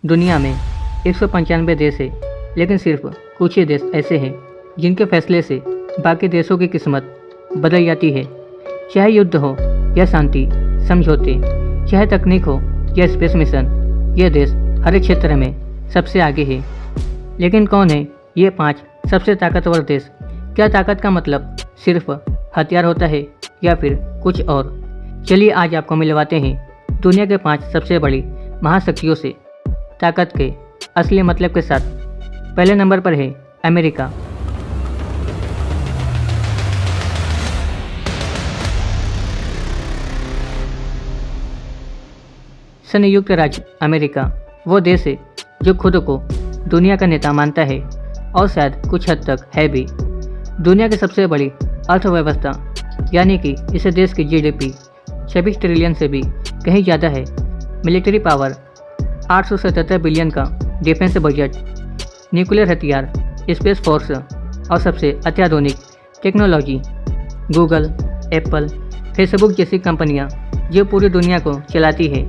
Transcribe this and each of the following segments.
दुनिया में 195 देश है, लेकिन सिर्फ कुछ ही देश ऐसे हैं जिनके फैसले से बाकी देशों की किस्मत बदल जाती है। चाहे युद्ध हो या शांति समझौते, चाहे तकनीक हो या स्पेस मिशन, ये देश हर एक क्षेत्र में सबसे आगे है। लेकिन कौन है ये 5 सबसे ताकतवर देश? क्या ताकत का मतलब सिर्फ हथियार होता है या फिर कुछ और? चलिए आज आपको मिलवाते हैं दुनिया के 5 सबसे बड़ी महाशक्तियों से ताकत के असली मतलब के साथ। पहले नंबर पर है अमेरिका। संयुक्त राज्य अमेरिका वो देश है जो खुद को दुनिया का नेता मानता है और शायद कुछ हद तक है भी। दुनिया की सबसे बड़ी अर्थव्यवस्था यानी कि इस देश की जीडीपी 26 ट्रिलियन से भी कहीं ज़्यादा है। मिलिट्री पावर 877 बिलियन का डिफेंस बजट, न्यूक्लियर हथियार, स्पेस फोर्स और सबसे अत्याधुनिक टेक्नोलॉजी। गूगल, एप्पल, फेसबुक जैसी कंपनियां जो पूरी दुनिया को चलाती है।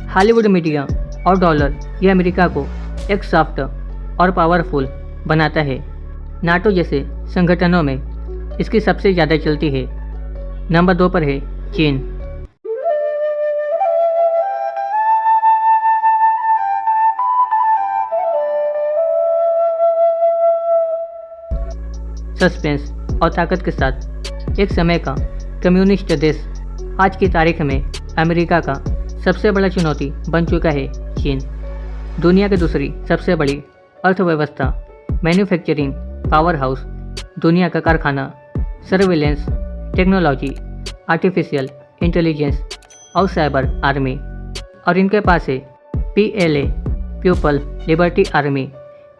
हॉलीवुड मीडिया और डॉलर ये अमेरिका को एक सॉफ्ट और पावरफुल बनाता है। नाटो जैसे संगठनों में इसकी सबसे ज़्यादा चलती है। नंबर 2 पर है चीन। सस्पेंस और ताकत के साथ एक समय का कम्युनिस्ट देश आज की तारीख में अमेरिका का सबसे बड़ा चुनौती बन चुका है चीन। दुनिया की दूसरी सबसे बड़ी अर्थव्यवस्था, मैन्युफैक्चरिंग पावर हाउस, दुनिया का कारखाना, सर्विलेंस टेक्नोलॉजी, आर्टिफिशियल इंटेलिजेंस और साइबर आर्मी। और इनके पास है PLA पीपल लिबर्टी आर्मी,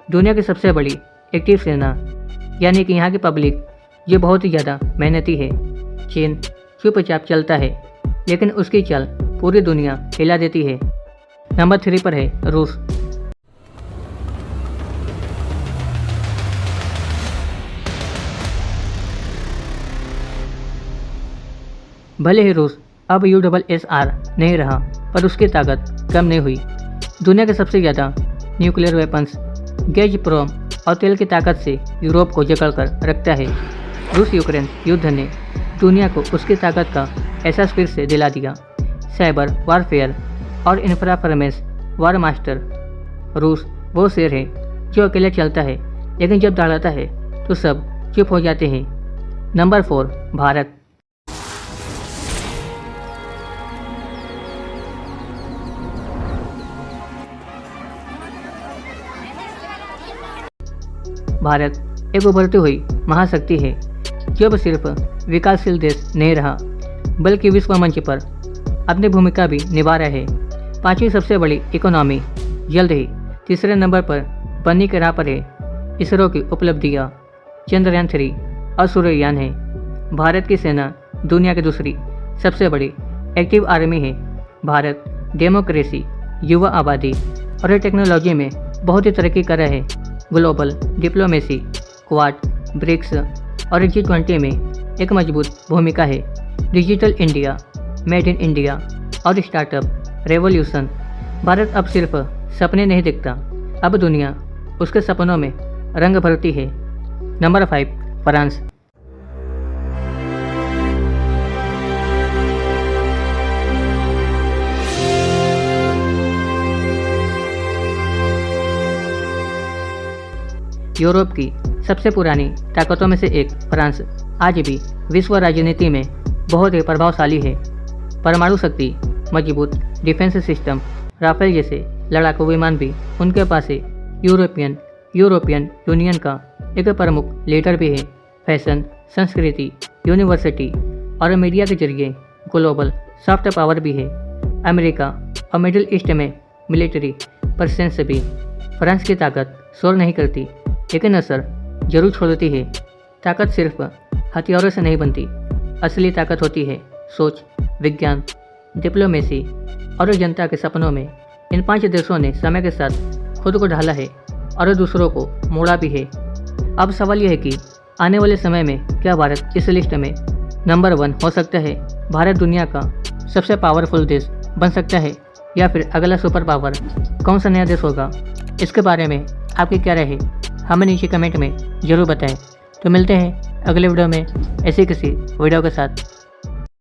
दुनिया की सबसे बड़ी एक्टिव सेना, यानी कि यहाँ की पब्लिक ये बहुत ही ज़्यादा मेहनती है। चीन चुपचाप चलता है लेकिन उसकी चल पूरी दुनिया हिला देती है। नंबर 3 पर है रूस। भले ही रूस अब USSR नहीं रहा, पर उसकी ताकत कम नहीं हुई। दुनिया के सबसे ज़्यादा न्यूक्लियर वेपन्स, गैज़प्रोम और तेल की ताकत से यूरोप को जकड़ कर रखता है। रूस यूक्रेन युद्ध ने दुनिया को उसकी ताकत का एहसास फिर से दिला दिया। साइबर वारफेयर और इंफ्राफॉर्मेंस वार मास्टर। रूस वो शेर है जो अकेले चलता है, लेकिन जब दौड़ाता है तो सब चुप हो जाते हैं। नंबर 4 भारत। भारत एक उभरती हुई महाशक्ति है जो अब सिर्फ विकासशील देश नहीं रहा, बल्कि विश्व मंच पर अपनी भूमिका भी निभा रहा है। 5वीं सबसे बड़ी इकोनॉमी जल्द ही तीसरे नंबर पर बनने के राह पर है। इसरो की उपलब्धियाँ चंद्रयान 3 और सूर्ययान है। भारत की सेना दुनिया की दूसरी सबसे बड़ी एक्टिव आर्मी है। भारत डेमोक्रेसी, युवा आबादी और टेक्नोलॉजी में बहुत ही तरक्की कर रहा है। ग्लोबल डिप्लोमेसी, क्वाड, ब्रिक्स और G20 में एक मजबूत भूमिका है। Digital India, made in India और स्टार्टअप रेवोल्यूशन। भारत अब सिर्फ सपने नहीं देखता, अब दुनिया उसके सपनों में रंग भरती है। Number 5 France. यूरोप की सबसे पुरानी ताकतों में से एक फ्रांस आज भी विश्व राजनीति में बहुत ही प्रभावशाली है। परमाणु शक्ति, मजबूत डिफेंस सिस्टम, राफेल जैसे लड़ाकू विमान भी उनके पास है। यूरोपियन यूनियन का एक प्रमुख लीडर भी है। फैशन, संस्कृति, यूनिवर्सिटी और मीडिया के जरिए ग्लोबल सॉफ्ट पावर भी है। अमेरिका और मिडिल ईस्ट में मिलिट्री प्रेजेंस भी। फ्रांस की ताकत शोर नहीं करती, लेकिन असर जरूर छोड़ती है। ताकत सिर्फ हथियारों से नहीं बनती, असली ताकत होती है सोच, विज्ञान, डिप्लोमेसी और जनता के सपनों में। इन 5 देशों ने समय के साथ खुद को ढाला है और दूसरों को मोड़ा भी है। अब सवाल यह है कि आने वाले समय में क्या भारत इस लिस्ट में नंबर 1 हो सकता है? भारत दुनिया का सबसे पावरफुल देश बन सकता है या फिर अगला सुपर पावर कौन सा नया देश होगा, इसके बारे में आपकी क्या राय है हमें नीचे कमेंट में ज़रूर बताएं। तो मिलते हैं अगले वीडियो में ऐसी किसी वीडियो के साथ।